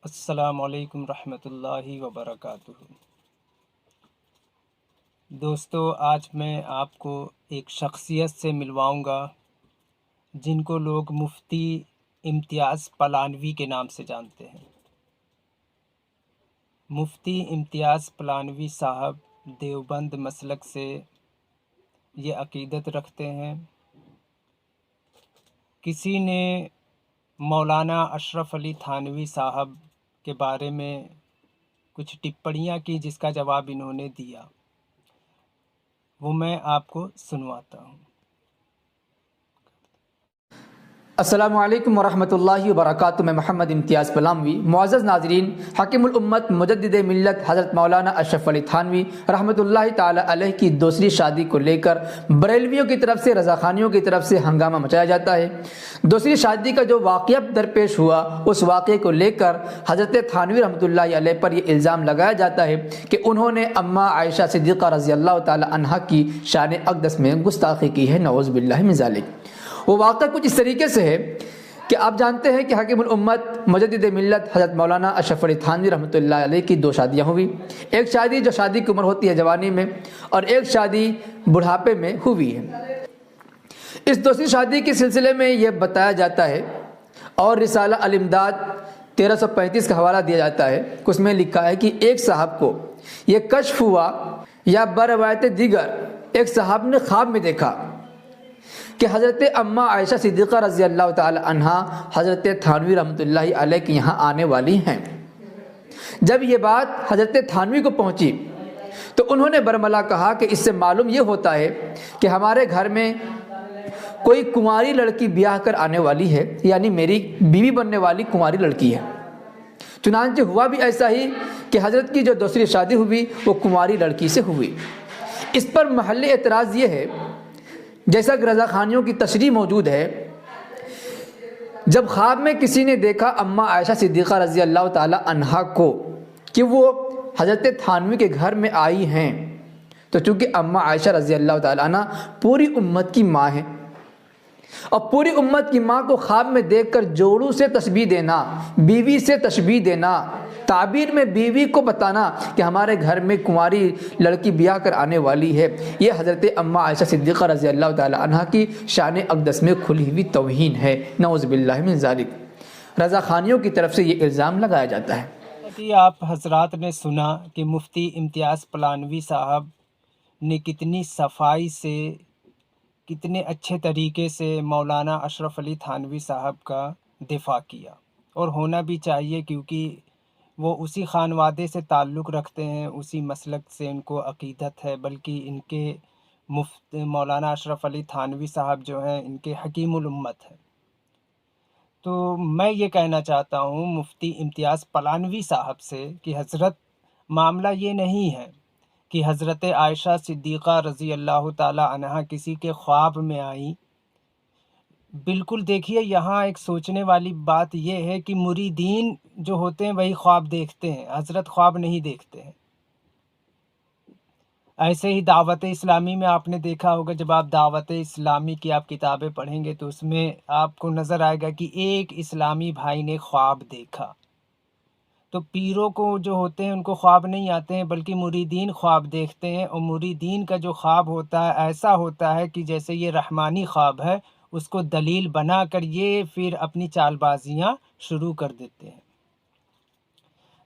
السلام علیکم رحمۃ اللہ وبرکاتہ۔ دوستو، آج میں آپ کو ایک شخصیت سے ملواؤں گا جن کو لوگ مفتی امتیاز پلانوی کے نام سے جانتے ہیں۔ مفتی امتیاز پلانوی صاحب دیوبند مسلک سے یہ عقیدت رکھتے ہیں۔ کسی نے مولانا اشرف علی تھانوی صاحب کے بارے میں کچھ ٹپڑیاں کی جس کا جواب انہوں نے دیا، وہ میں آپ کو سنواتا ہوں۔ السلام علیکم ورحمۃ اللہ وبرکاتہ۔ میں محمد امتیاز پلانوی، معزز ناظرین، حاکم الامت مجدد ملت حضرت مولانا اشرف علی تھانوی رحمۃ اللہ تعالی علیہ کی دوسری شادی کو لے کر بریلویوں کی طرف سے، رضاخانیوں کی طرف سے ہنگامہ مچایا جاتا ہے۔ دوسری شادی کا جو واقعہ درپیش ہوا، اس واقعے کو لے کر حضرت تھانوی رحمۃ اللہ علیہ پر یہ الزام لگایا جاتا ہے کہ انہوں نے اماں عائشہ صدیقہ رضی اللہ تعالی عنہا کی شان اقدس میں گستاخی کی ہے، نعوذ باللہ من ذالک۔ وہ واقعہ کچھ اس طریقے سے ہے کہ آپ جانتے ہیں کہ حاکم الامت مجدد ملت حضرت مولانا اشرف علی تھانوی رحمۃ اللہ علیہ کی دو شادیاں ہوئی۔ ایک شادی جو شادی کی عمر ہوتی ہے جوانی میں، اور ایک شادی بڑھاپے میں ہوئی ہے۔ اس دوسری شادی کے سلسلے میں یہ بتایا جاتا ہے، اور رسالہ الامداد 1335 کا حوالہ دیا جاتا ہے کہ اس میں لکھا ہے کہ ایک صاحب کو یہ کشف ہوا، یا بروایت دیگر ایک صاحب نے خواب میں دیکھا کہ حضرت اماں عائشہ صدیقہ رضی اللہ تعالی عنہا حضرت تھانوی رحمۃ اللہ علیہ کے یہاں آنے والی ہیں۔ جب یہ بات حضرت تھانوی کو پہنچی تو انہوں نے برملا کہا کہ اس سے معلوم یہ ہوتا ہے کہ ہمارے گھر میں کوئی کنواری لڑکی بیاہ کر آنے والی ہے، یعنی میری بیوی بننے والی کنواری لڑکی ہے۔ چنانچہ ہوا بھی ایسا ہی کہ حضرت کی جو دوسری شادی ہوئی وہ کنواری لڑکی سے ہوئی۔ اس پر محل اعتراض یہ ہے، جیسا کہ رضاخانیوں کی تشریح موجود ہے، جب خواب میں کسی نے دیکھا اماں عائشہ صدیقہ رضی اللہ تعالی عنہا کو کہ وہ حضرت تھانوی کے گھر میں آئی ہیں، تو چونکہ اماں عائشہ رضی اللہ تعالی عنہ پوری امت کی ماں ہے، اور پوری امت کی ماں کو خواب میں دیکھ کر جوڑوں سے تشبیہ دینا، بیوی سے تشبیہ دینا، تعبیر میں بیوی کو بتانا کہ ہمارے گھر میں کنواری لڑکی بیاہ کر آنے والی ہے، یہ حضرت اماں عائشہ صدیقہ رضی اللہ تعالی عنہا کی شان اقدس میں کھلی ہوئی توہین ہے، نعوذ باللہ من ذالک۔ رضاخانیوں کی طرف سے یہ الزام لگایا جاتا ہے۔ آپ حضرات نے سنا کہ مفتی امتیاز پلانوی صاحب نے کتنی صفائی سے، کتنے اچھے طریقے سے مولانا اشرف علی تھانوی صاحب کا دفاع کیا، اور ہونا بھی چاہیے، کیونکہ وہ اسی خانوادے سے تعلق رکھتے ہیں، اسی مسلک سے ان کو عقیدت ہے، بلکہ ان کے مولانا اشرف علی تھانوی صاحب جو ہیں ان کے حکیم الامت ہیں۔ تو میں یہ کہنا چاہتا ہوں مفتی امتیاز پلانوی صاحب سے کہ حضرت، معاملہ یہ نہیں ہے کہ حضرت عائشہ صدیقہ رضی اللہ تعالی عنہا کسی کے خواب میں آئیں۔ بالکل دیکھیے، یہاں ایک سوچنے والی بات یہ ہے کہ مریدین جو ہوتے ہیں وہی خواب دیکھتے ہیں، حضرت خواب نہیں دیکھتے ہیں۔ ایسے ہی دعوت اسلامی میں آپ نے دیکھا ہوگا، جب آپ دعوت اسلامی کی آپ کتابیں پڑھیں گے تو اس میں آپ کو نظر آئے گا کہ ایک اسلامی بھائی نے خواب دیکھا۔ تو پیروں کو جو ہوتے ہیں ان کو خواب نہیں آتے ہیں، بلکہ مریدین خواب دیکھتے ہیں، اور مریدین کا جو خواب ہوتا ہے ایسا ہوتا ہے کہ جیسے یہ رحمانی خواب ہے، اس کو دلیل بنا کر یہ پھر اپنی چال بازیاں شروع کر دیتے ہیں۔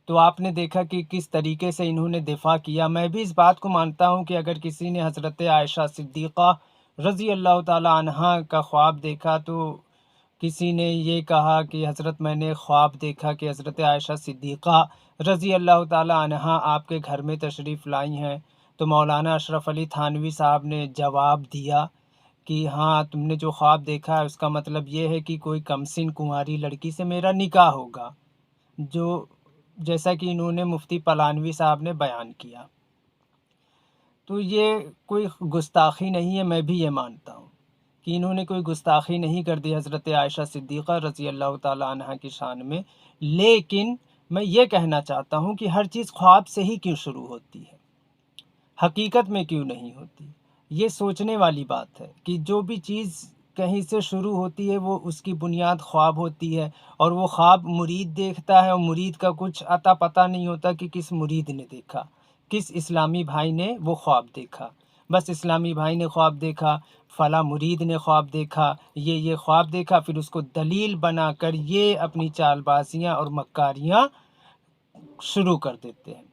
تو آپ نے دیکھا کہ کس طریقے سے انہوں نے دفاع کیا۔ میں بھی اس بات کو مانتا ہوں کہ اگر کسی نے حضرت عائشہ صدیقہ رضی اللہ تعالی عنہا کا خواب دیکھا، تو کسی نے یہ کہا کہ حضرت میں نے خواب دیکھا کہ حضرت عائشہ صدیقہ رضی اللہ تعالی عنہا آپ کے گھر میں تشریف لائی ہیں، تو مولانا اشرف علی تھانوی صاحب نے جواب دیا کہ ہاں، تم نے جو خواب دیکھا ہے اس کا مطلب یہ ہے کہ کوئی کمسن کنواری لڑکی سے میرا نکاح ہوگا، جو جیسا کہ انہوں نے مفتی پلانوی صاحب نے بیان کیا۔ تو یہ کوئی گستاخی نہیں ہے، میں بھی یہ مانتا ہوں کہ انہوں نے کوئی گستاخی نہیں کر دی حضرت عائشہ صدیقہ رضی اللہ تعالی عنہ کی شان میں، لیکن میں یہ کہنا چاہتا ہوں کہ ہر چیز خواب سے ہی کیوں شروع ہوتی ہے، حقیقت میں کیوں نہیں ہوتی؟ یہ سوچنے والی بات ہے کہ جو بھی چیز کہیں سے شروع ہوتی ہے، وہ اس کی بنیاد خواب ہوتی ہے، اور وہ خواب مرید دیکھتا ہے، اور مرید کا کچھ عطا پتہ نہیں ہوتا کہ کس مرید نے دیکھا، کس اسلامی بھائی نے وہ خواب دیکھا۔ بس اسلامی بھائی نے خواب دیکھا، فلاں مرید نے خواب دیکھا، یہ خواب دیکھا، پھر اس کو دلیل بنا کر یہ اپنی چال بازیاں اور مکاریاں شروع کر دیتے ہیں۔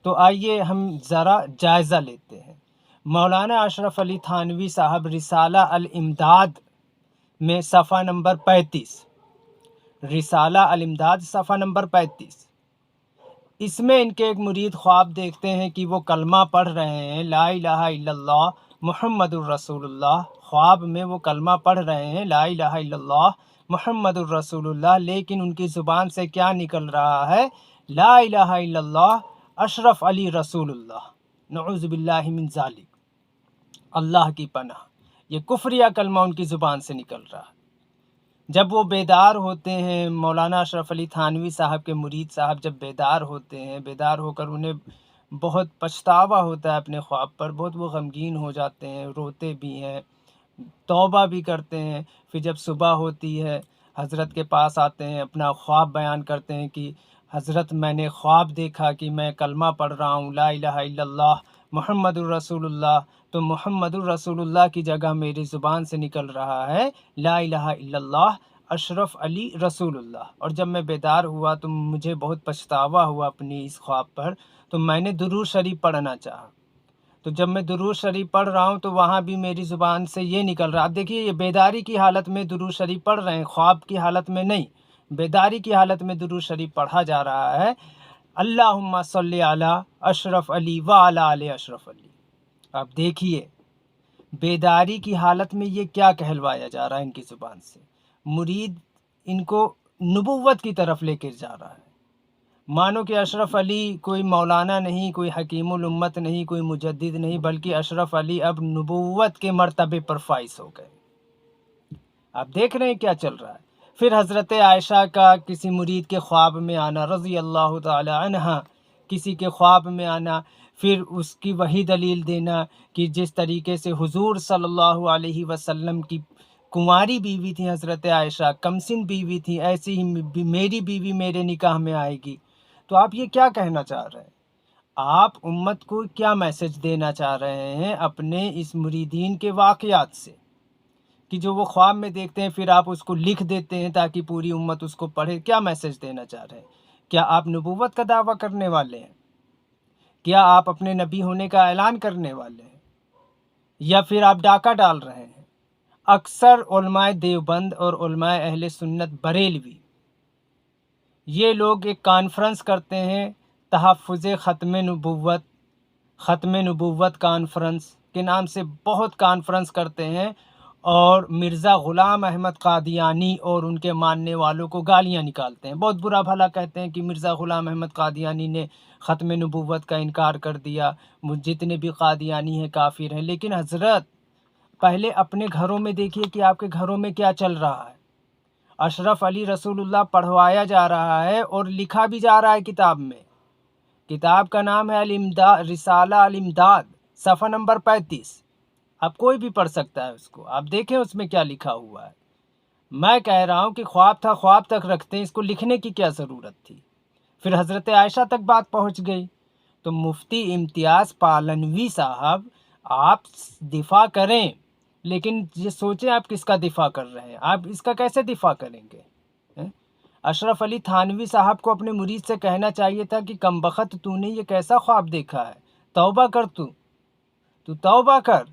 تو آئیے ہم ذرا جائزہ لیتے ہیں۔ مولانا اشرف علی تھانوی صاحب رسالہ الامداد میں صفحہ نمبر 35، رسالہ الامداد صفحہ نمبر 35، اس میں ان کے ایک مرید خواب دیکھتے ہیں کہ وہ کلمہ پڑھ رہے ہیں، لا الہ الا اللہ محمد الرسول اللہ۔ خواب میں وہ کلمہ پڑھ رہے ہیں، لا الہ الا اللہ محمد الرسول اللہ، لیکن ان کی زبان سے کیا نکل رہا ہے؟ لا الہ الا اللہ اشرف علی رسول اللہ۔ نعوذ باللہ من ذالک، اللہ کی پناہ، یہ کفریہ کلمہ ان کی زبان سے نکل رہا ہے۔ جب وہ بیدار ہوتے ہیں، مولانا اشرف علی تھانوی صاحب کے مرید صاحب جب بیدار ہوتے ہیں، بیدار ہو کر انہیں بہت پچھتاوا ہوتا ہے اپنے خواب پر، بہت وہ غمگین ہو جاتے ہیں، روتے بھی ہیں، توبہ بھی کرتے ہیں۔ پھر جب صبح ہوتی ہے، حضرت کے پاس آتے ہیں، اپنا خواب بیان کرتے ہیں کہ حضرت میں نے خواب دیکھا کہ میں کلمہ پڑھ رہا ہوں، لا الہ الا اللہ محمد الرسول اللہ، تو محمد الرسول اللہ کی جگہ میری زبان سے نکل رہا ہے لا الہ الا اللہ اشرف علی رسول اللہ۔ اور جب میں بیدار ہوا تو مجھے بہت پچھتاوا ہوا اپنی اس خواب پر، تو میں نے درود شریف پڑھنا چاہا۔ تو جب میں درود شریف پڑھ رہا ہوں تو وہاں بھی میری زبان سے یہ نکل رہا، اب دیکھیے یہ بیداری کی حالت میں درود شریف پڑھ رہے ہیں، خواب کی حالت میں نہیں، بیداری کی حالت میں درود شریف پڑھا جا رہا ہے، اللہم صلی علی اشرف علی وعلی آل اشرف علی۔ اب دیکھیے بیداری کی حالت میں یہ کیا کہلوایا جا رہا ہے ان کی زبان سے، مرید ان کو نبوت کی طرف لے کر جا رہا ہے۔ مانو کہ اشرف علی کوئی مولانا نہیں، کوئی حکیم الامت نہیں، کوئی مجدد نہیں، بلکہ اشرف علی اب نبوت کے مرتبے پر فائز ہو گئے۔ آپ دیکھ رہے ہیں کیا چل رہا ہے۔ پھر حضرت عائشہ کا کسی مرید کے خواب میں آنا، رضی اللہ تعالی عنہ، کسی کے خواب میں آنا، پھر اس کی وہی دلیل دینا کہ جس طریقے سے حضور صلی اللہ علیہ وسلم کی کنواری بیوی تھی حضرت عائشہ، کمسن بیوی تھی، ایسی ہی میری بیوی میرے نکاح میں آئے گی۔ تو آپ یہ کیا کہنا چاہ رہے ہیں؟ آپ امت کو کیا میسج دینا چاہ رہے ہیں اپنے اس مریدین کے واقعات سے، کہ جو وہ خواب میں دیکھتے ہیں پھر آپ اس کو لکھ دیتے ہیں تاکہ پوری امت اس کو پڑھے؟ کیا میسج دینا چاہ رہے ہیں؟ کیا آپ نبوت کا دعویٰ کرنے والے ہیں؟ کیا آپ اپنے نبی ہونے کا اعلان کرنے والے ہیں؟ یا پھر آپ ڈاکہ ڈال رہے ہیں؟ اکثر علماء دیوبند اور علماء اہل سنت بریلوی یہ لوگ ایک کانفرنس کرتے ہیں، تحفظ ختم نبوت کانفرنس کے نام سے بہت کانفرنس کرتے ہیں، اور مرزا غلام احمد قادیانی اور ان کے ماننے والوں کو گالیاں نکالتے ہیں، بہت برا بھلا کہتے ہیں کہ مرزا غلام احمد قادیانی نے ختم نبوت کا انکار کر دیا، جتنے بھی قادیانی ہیں کافر ہیں۔ لیکن حضرت پہلے اپنے گھروں میں دیکھیے کہ آپ کے گھروں میں کیا چل رہا ہے۔ اشرف علی رسول اللہ پڑھوایا جا رہا ہے اور لکھا بھی جا رہا ہے کتاب میں۔ کتاب کا نام ہے رسالہ الامداد، صفحہ نمبر 35۔ اب کوئی بھی پڑھ سکتا ہے اس کو، آپ دیکھیں اس میں کیا لکھا ہوا ہے۔ میں کہہ رہا ہوں کہ خواب تھا، خواب تک رکھتے ہیں، اس کو لکھنے کی کیا ضرورت تھی؟ پھر حضرت عائشہ تک بات پہنچ گئی۔ تو مفتی امتیاز پالنوی صاحب آپ دفاع کریں، لیکن یہ سوچیں آپ کس کا دفاع کر رہے ہیں، آپ اس کا کیسے دفاع کریں گے؟ اشرف علی تھانوی صاحب کو اپنے مرید سے کہنا چاہیے تھا کہ کمبخت تو نے یہ کیسا خواب دیکھا ہے، توبہ کر، تو توبہ کر،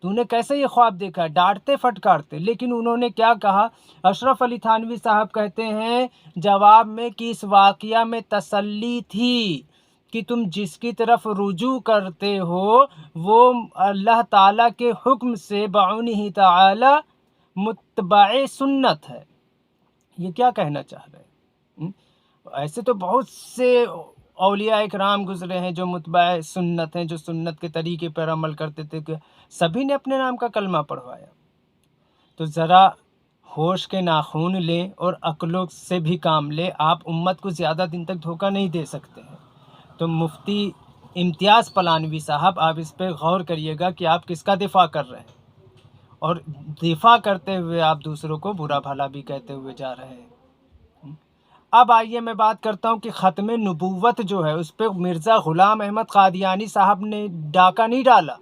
تو نے کیسے یہ خواب دیکھا ہے، ڈانٹتے پھٹکارتے۔ لیکن انہوں نے کیا کہا؟ اشرف علی تھانوی صاحب کہتے ہیں جواب میں کہ اس واقعہ میں تسلی تھی کہ تم جس کی طرف رجوع کرتے ہو وہ اللہ تعالیٰ کے حکم سے بعونہ تعالی متبع سنت ہے۔ یہ کیا کہنا چاہ رہے ہیں؟ ایسے تو بہت سے اولیاء اکرام گزرے ہیں جو متبع سنت ہیں، جو سنت کے طریقے پر عمل کرتے تھے، کہ سبھی نے اپنے نام کا کلمہ پڑھوایا۔ تو ذرا ہوش کے ناخون لیں اور عقلوں سے بھی کام لیں، آپ امت کو زیادہ دن تک دھوکہ نہیں دے سکتے ہیں۔ تو مفتی امتیاز پالنوی صاحب آپ اس پہ غور کریے گا کہ آپ کس کا دفاع کر رہے ہیں۔ اور دفاع کرتے ہوئے آپ دوسروں کو برا بھلا بھی کہتے ہوئے جا رہے ہیں۔ اب آئیے میں بات کرتا ہوں کہ ختم نبوت جو ہے اس پہ مرزا غلام احمد قادیانی صاحب نے ڈاکہ نہیں ڈالا،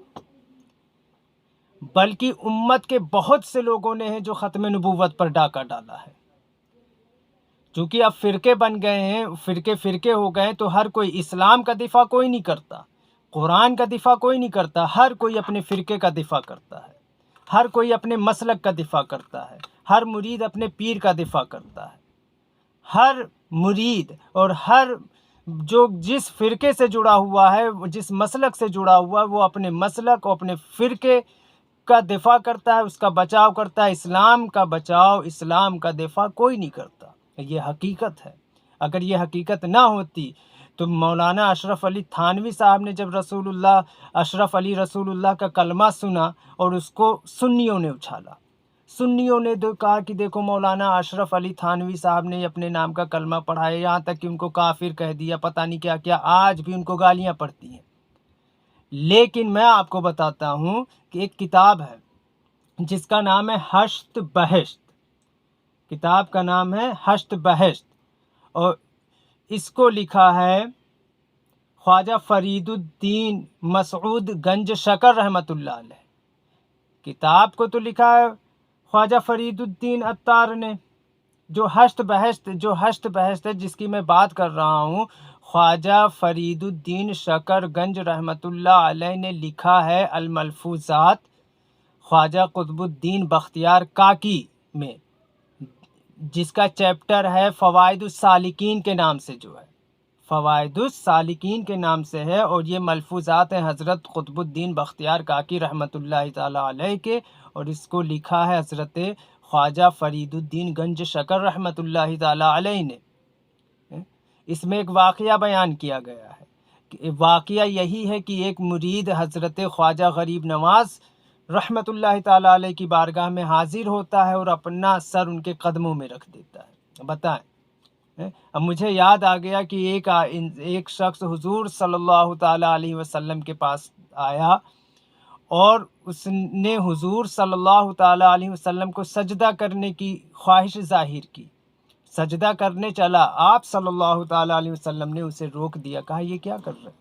بلکہ امت کے بہت سے لوگوں نے ہیں جو ختم نبوت پر ڈاکہ ڈالا ہے۔ چونکہ اب فرقے بن گئے ہیں، فرقے ہو گئے ہیں، تو ہر کوئی اسلام کا دفاع کوئی نہیں کرتا، قرآن کا دفاع کوئی نہیں کرتا، ہر کوئی اپنے فرقے کا دفاع کرتا ہے، ہر کوئی اپنے مسلک کا دفاع کرتا ہے، ہر مرید اپنے پیر کا دفاع کرتا ہے، ہر مرید اور ہر جو جس فرقے سے جڑا ہوا ہے، جس مسلک سے جڑا ہوا ہے، وہ اپنے مسلک اور اپنے فرقے کا دفاع کرتا ہے، اس کا بچاؤ کرتا ہے۔ اسلام کا بچاؤ، اسلام کا دفاع کوئی نہیں کرتا، یہ حقیقت ہے۔ اگر یہ حقیقت نہ ہوتی تو مولانا اشرف علی تھانوی صاحب نے جب اشرف علی رسول اللہ کا کلمہ سنا اور اس کو سنیوں نے اچھالا، سنیوں نے کہا کہ دیکھو مولانا اشرف علی تھانوی صاحب نے اپنے نام کا کلمہ پڑھایا، یہاں تک کہ ان کو کافر کہہ دیا، پتہ نہیں کیا کیا، آج بھی ان کو گالیاں پڑتی ہیں۔ لیکن میں آپ کو بتاتا ہوں کہ ایک کتاب ہے جس کا نام ہے ہشت بہشت، کتاب کا نام ہے ہشت بہشت، اور اس کو لکھا ہے خواجہ فرید الدین مسعود گنج شکر رحمۃ اللہ علیہ۔ کتاب کو تو لکھا ہے خواجہ فرید الدین عطار نے، جو ہشت بہشت ہے جس کی میں بات کر رہا ہوں، خواجہ فرید الدین شکر گنج رحمۃ اللہ علیہ نے لکھا ہے الملفوظات خواجہ قطب الدین بختیار کاکی میں، جس کا چیپٹر ہے فوائد السالکین کے نام سے، جو ہے فوائد السالکین کے نام سے ہے، اور یہ ملفوظات ہیں حضرت قطب الدین بختیار کاکی رحمۃ اللہ تعالیٰ علیہ کے، اور اس کو لکھا ہے حضرت خواجہ فرید الدین گنج شکر رحمۃ اللہ تعالیٰ علیہ نے۔ اس میں ایک واقعہ بیان کیا گیا ہے کہ واقعہ یہی ہے کہ ایک مرید حضرت خواجہ غریب نواز رحمۃ اللہ تعالیٰ علیہ کی بارگاہ میں حاضر ہوتا ہے اور اپنا سر ان کے قدموں میں رکھ دیتا ہے۔ بتائیں، اب مجھے یاد آ گیا کہ ایک شخص حضور صلی اللہ تعالیٰ علیہ وسلم کے پاس آیا اور اس نے حضور صلی اللہ تعالیٰ علیہ وسلم کو سجدہ کرنے کی خواہش ظاہر کی، سجدہ کرنے چلا، آپ صلی اللہ تعالیٰ علیہ وسلم نے اسے روک دیا، کہا یہ کیا کر رہے ہیں؟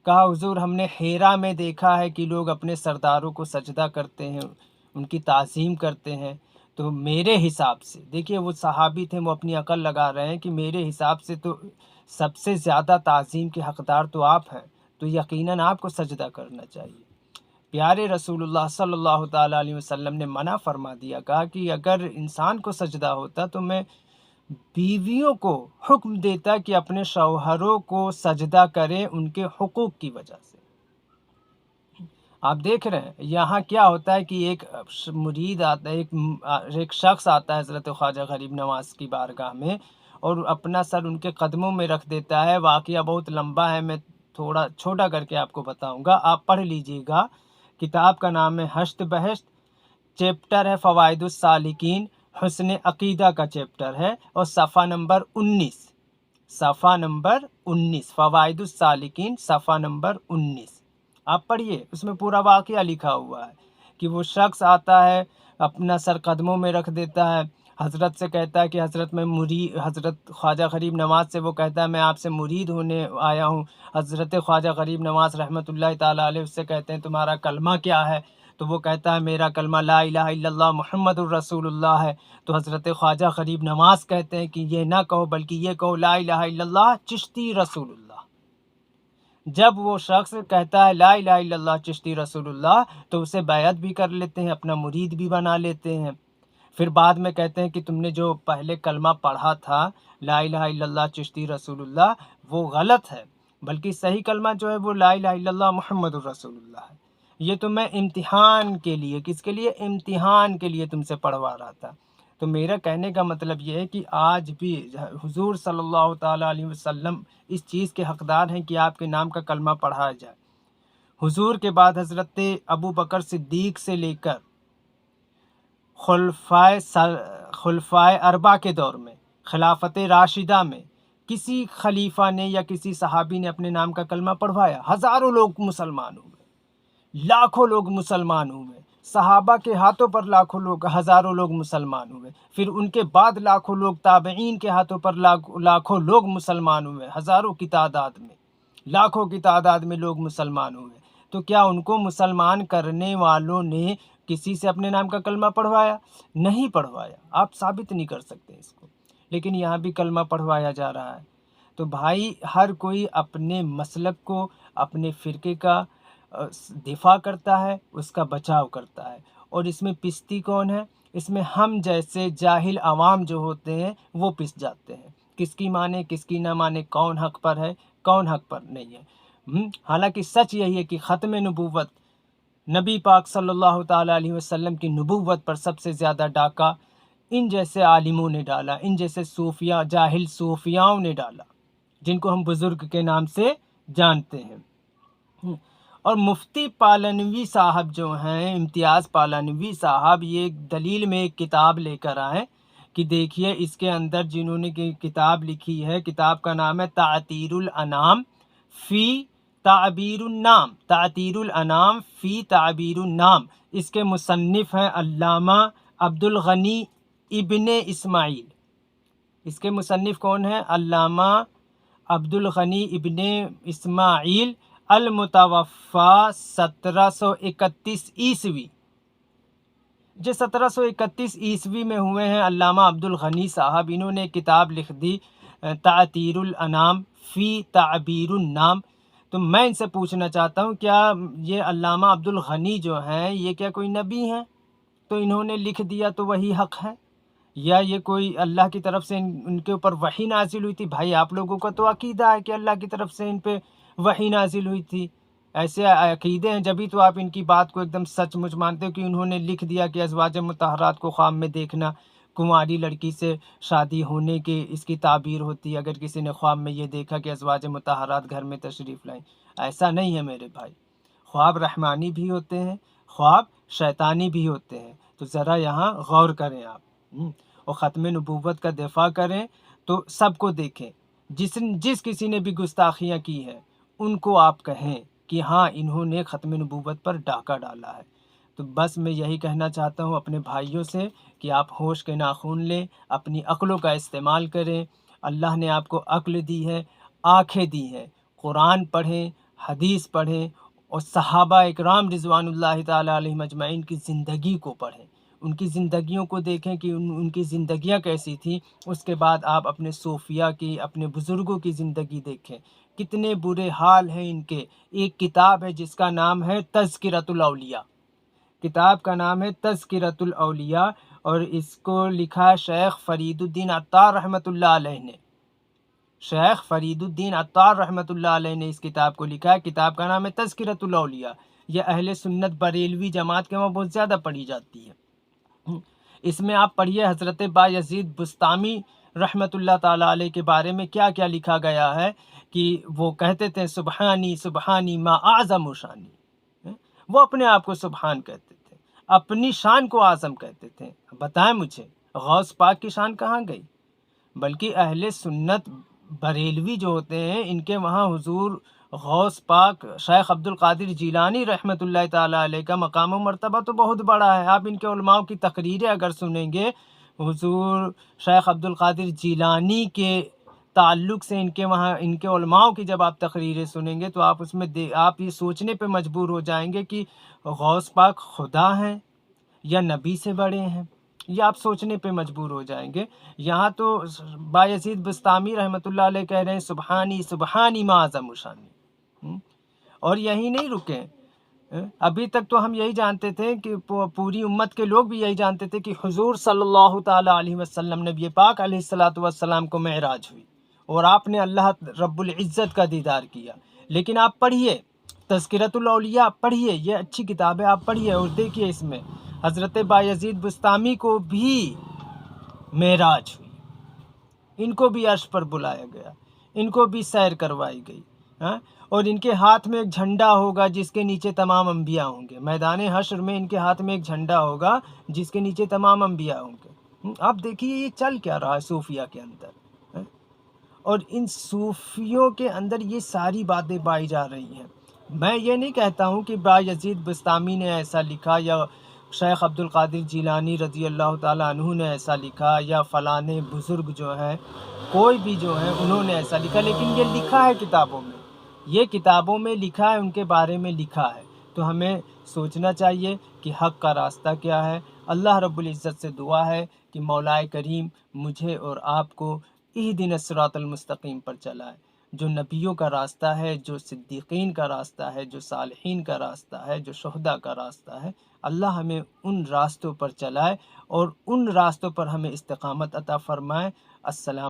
کہا حضور ہم نے حیرہ میں دیکھا ہے کہ لوگ اپنے سرداروں کو سجدہ کرتے ہیں، ان کی تعظیم کرتے ہیں، تو میرے حساب سے، دیکھیے وہ صحابی تھے، وہ اپنی عقل لگا رہے ہیں کہ میرے حساب سے تو سب سے زیادہ تعظیم کے حقدار تو آپ ہیں، تو یقیناً آپ کو سجدہ کرنا چاہیے۔ پیارے رسول اللہ صلی اللہ تعالیٰ علیہ وسلم نے منع فرما دیا، کہا کہ اگر انسان کو سجدہ ہوتا تو میں بیویوں کو حکم دیتا کہ اپنے شوہروں کو سجدہ کریں ان کے حقوق کی وجہ سے۔ آپ دیکھ رہے ہیں یہاں کیا ہوتا ہے کہ ایک مرید آتا ہے، ایک شخص آتا ہے حضرت خواجہ غریب نواز کی بارگاہ میں اور اپنا سر ان کے قدموں میں رکھ دیتا ہے۔ واقعہ بہت لمبا ہے، میں تھوڑا چھوٹا کر کے آپ کو بتاؤں گا، آپ پڑھ لیجئے گا۔ کتاب کا نام ہے ہشت بہشت، چیپٹر ہے فوائد السالکین، حسن عقیدہ کا چیپٹر ہے، اور صفحہ نمبر 19 فوائد السالکین صفحہ نمبر 19 آپ پڑھیے، اس میں پورا واقعہ لکھا ہوا ہے کہ وہ شخص آتا ہے، اپنا سر قدموں میں رکھ دیتا ہے، حضرت سے کہتا ہے کہ حضرت خواجہ غریب نواز سے وہ کہتا ہے میں آپ سے مرید ہونے آیا ہوں۔ حضرت خواجہ غریب نواز رحمۃ اللہ تعالیٰ علیہ اس سے کہتے ہیں تمہارا کلمہ کیا ہے؟ تو وہ کہتا ہے میرا کلمہ لا الہ الا اللہ محمد الرسول اللہ ہے۔ تو حضرت خواجہ غریب نواز کہتے ہیں کہ یہ نہ کہو بلکہ یہ کہو لا الہ الا اللہ چشتی رسول اللہ۔ جب وہ شخص کہتا ہے لا الہ الا اللہ چشتی رسول اللہ تو اسے بیعت بھی کر لیتے ہیں، اپنا مرید بھی بنا لیتے ہیں۔ پھر بعد میں کہتے ہیں کہ تم نے جو پہلے کلمہ پڑھا تھا لا الہ الا اللہ چشتی رسول اللہ وہ غلط ہے، بلکہ صحیح کلمہ جو ہے وہ لا الہ الا اللہ محمد الرسول اللہ ہے۔ یہ تو میں امتحان کے لیے، کس کے لیے؟ امتحان کے لیے تم سے پڑھوا رہا تھا۔ تو میرا کہنے کا مطلب یہ ہے کہ آج بھی حضور صلی اللہ تعالیٰ علیہ وسلم اس چیز کے حقدار ہیں کہ آپ کے نام کا کلمہ پڑھایا جائے۔ حضور کے بعد حضرت ابو بکر صدیق سے لے کر خلفائے اربعہ کے دور میں، خلافت راشدہ میں کسی خلیفہ نے یا کسی صحابی نے اپنے نام کا کلمہ پڑھوایا؟ ہزاروں لوگ مسلمان ہوئے، لاکھوں لوگ مسلمان ہوئے، صحابہ کے ہاتھوں پر لاکھوں لوگ، ہزاروں لوگ مسلمان ہوئے، پھر ان کے بعد لاکھوں لوگ، تابعین کے ہاتھوں پر لاکھوں لوگ مسلمان ہوئے، ہزاروں کی تعداد میں، لاکھوں کی تعداد میں لوگ مسلمان ہوئے۔ تو کیا ان کو مسلمان کرنے والوں نے کسی سے اپنے نام کا کلمہ پڑھوایا؟ نہیں پڑھوایا، آپ ثابت نہیں کر سکتے اس کو، لیکن یہاں بھی کلمہ پڑھوایا جا رہا ہے۔ تو بھائی، ہر کوئی اپنے مسلک کو، اپنے فرقے کا دفاع کرتا ہے، اس کا بچاؤ کرتا ہے، اور اس میں پستی کون ہے؟ اس میں ہم جیسے جاہل عوام جو ہوتے ہیں وہ پس جاتے ہیں، کس کی مانے کس کی نہ مانے، کون حق پر ہے کون حق پر نہیں ہے۔ حالانکہ سچ یہی ہے کہ ختم نبوت، نبی پاک صلی اللہ تعالیٰ علیہ وسلم کی نبوت پر سب سے زیادہ ڈاکہ ان جیسے عالموں نے ڈالا، ان جیسے صوفیہ، جاہل صوفیاؤں نے ڈالا، جن کو ہم بزرگ کے نام سے جانتے ہیں۔ اور مفتی پالنوی صاحب جو ہیں، امتیاز پالنوی صاحب، یہ دلیل میں ایک کتاب لے کر آئے کہ دیکھیے اس کے اندر جنہوں نے کتاب لکھی ہے، کتاب کا نام ہے تعطیر الانام فی تعبیر النام، تعطیر الانام فی تعبیر النام۔ اس کے مصنف ہیں علامہ عبد الغنی ابن اسماعیل۔ اس کے مصنف کون ہیں؟ علامہ عبد الغنی ابن اسماعیل، المتوفی 1731 عیسوی، جو 1731 عیسوی میں ہوئے ہیں علامہ عبد الغنی صاحب۔ انہوں نے کتاب لکھ دی تعطیر الانام فی تعبیر النام۔ تو میں ان سے پوچھنا چاہتا ہوں، کیا یہ علامہ عبد الغنی جو ہیں یہ کیا کوئی نبی ہیں تو انہوں نے لکھ دیا تو وہی حق ہے، یا یہ کوئی اللہ کی طرف سے ان کے اوپر وحی نازل ہوئی تھی؟ بھائی، آپ لوگوں کا تو عقیدہ ہے کہ اللہ کی طرف سے ان پہ وحی نازل ہوئی تھی، ایسے عقیدے ہیں، جبھی تو آپ ان کی بات کو ایک دم سچ مچ مانتے ہو کہ انہوں نے لکھ دیا کہ ازواج مطہرات کو خواب میں دیکھنا کنواری لڑکی سے شادی ہونے کی اس کی تعبیر ہوتی ہے، اگر کسی نے خواب میں یہ دیکھا کہ ازواج مطہرات گھر میں تشریف لائیں۔ ایسا نہیں ہے میرے بھائی، خواب رحمانی بھی ہوتے ہیں، خواب شیطانی بھی ہوتے ہیں، تو ذرا یہاں غور کریں آپ، اور ختم نبوت کا دفاع کریں تو سب کو دیکھیں، جس کسی نے بھی گستاخیاں کی ہیں ان کو آپ کہیں کہ ہاں انہوں نے ختم نبوت پر ڈاکہ ڈالا ہے۔ تو بس میں یہی کہنا چاہتا ہوں اپنے بھائیوں سے کہ آپ ہوش کے ناخن لیں، اپنی عقلوں کا استعمال کریں۔ اللہ نے آپ کو عقل دی ہے، آنکھیں دی ہیں، قرآن پڑھیں، حدیث پڑھیں، اور صحابہ اکرام رضوان اللہ تعالیٰ علیہم اجمعین کی زندگی کو پڑھیں، ان کی زندگیوں کو دیکھیں کہ ان کی زندگیاں کیسی تھیں۔ اس کے بعد آپ اپنے صوفیہ کی، اپنے بزرگوں کی زندگی دیکھیں، کتنے برے حال ہیں ان کے۔ ایک کتاب ہے جس کا نام ہے تذکرۃ الاولیاء، کتاب کا نام ہے تذکرۃ الاولیاء، اور اس کو لکھا شیخ فرید الدین عطار رحمۃ اللہ علیہ نے۔ شیخ فرید الدین عطار رحمۃ اللہ علیہ نے اس کتاب کو لکھا ہے، کتاب کا نام ہے تذکرۃ الاولیاء۔ یہ اہل سنت بریلوی جماعت کے وہاں بہت زیادہ پڑھی جاتی ہے۔ اس میں آپ پڑھیے حضرت بایزید بستامی رحمۃ اللہ تعالیٰ علیہ کے بارے میں کیا کیا لکھا گیا ہے، کہ وہ کہتے تھے سبحانی سبحانی ما اعظم شانی، وہ اپنے آپ کو سبحان کہتے تھے، اپنی شان کو اعظم کہتے تھے۔ بتائیں مجھے غوث پاک کی شان کہاں گئی؟ بلکہ اہل سنت بریلوی جو ہوتے ہیں ان کے وہاں حضور غوث پاک شیخ عبد القادر جیلانی رحمۃ اللہ تعالیٰ علیہ کا مقام و مرتبہ تو بہت بڑا ہے۔ آپ ان کے علماء کی تقریریں اگر سنیں گے، حضور شیخ عبد القادر جیلانی کے تعلق سے ان کے وہاں ان کے علماء کی جب آپ تقریریں سنیں گے تو آپ اس میں آپ یہ سوچنے پہ مجبور ہو جائیں گے کہ غوث پاک خدا ہیں یا نبی سے بڑے ہیں، یہ آپ سوچنے پہ مجبور ہو جائیں گے۔ یہاں تو بایزید بستامی رحمۃ اللہ علیہ کہہ رہے ہیں سبحانی سبحانی ما اعظم شانی، اور یہی نہیں رکے، ابھی تک تو ہم یہی جانتے تھے کہ پوری امت کے لوگ بھی یہی جانتے تھے کہ حضور صلی اللہ تعالیٰ علیہ وسلم نبی پاک علیہ الصلاۃ والسلام کو معراج ہوئی اور آپ نے اللہ رب العزت کا دیدار کیا۔ لیکن آپ پڑھیے تذکرۃ الاولیاء، پڑھیے، یہ اچھی کتاب ہے، آپ پڑھیے اور دیکھیے اس میں حضرت بایزید بستامی کو بھی معراج ہوئی، ان کو بھی عرش پر بلایا گیا، ان کو بھی سیر کروائی گئی، اور ان کے ہاتھ میں ایک جھنڈا ہوگا جس کے نیچے تمام انبیاء ہوں گے۔ میدان حشر میں ان کے ہاتھ میں ایک جھنڈا ہوگا جس کے نیچے تمام انبیاء ہوں گے۔ آپ دیکھیے یہ چل کیا رہا ہے صوفیہ کے اندر، اور ان صوفیوں کے اندر یہ ساری باتیں پائی جا رہی ہیں۔ میں یہ نہیں کہتا ہوں کہ بایزید بستامی نے ایسا لکھا یا شیخ عبد القادر جیلانی رضی اللہ تعالیٰ عنہ نے ایسا لکھا، یا فلاں بزرگ جو ہیں، کوئی بھی جو ہیں انہوں نے ایسا لکھا، لیکن یہ لکھا ہے کتابوں میں، یہ کتابوں میں لکھا ہے، ان کے بارے میں لکھا ہے۔ تو ہمیں سوچنا چاہیے کہ حق کا راستہ کیا ہے۔ اللہ رب العزت سے دعا ہے کہ مولا کریم مجھے اور آپ کو اہدنا الصراط المستقیم پر چلائے، جو نبیوں کا راستہ ہے، جو صدیقین کا راستہ ہے، جو صالحین کا راستہ ہے، جو شہداء کا راستہ ہے۔ اللہ ہمیں ان راستوں پر چلائے اور ان راستوں پر ہمیں استقامت عطا فرمائے۔ السلام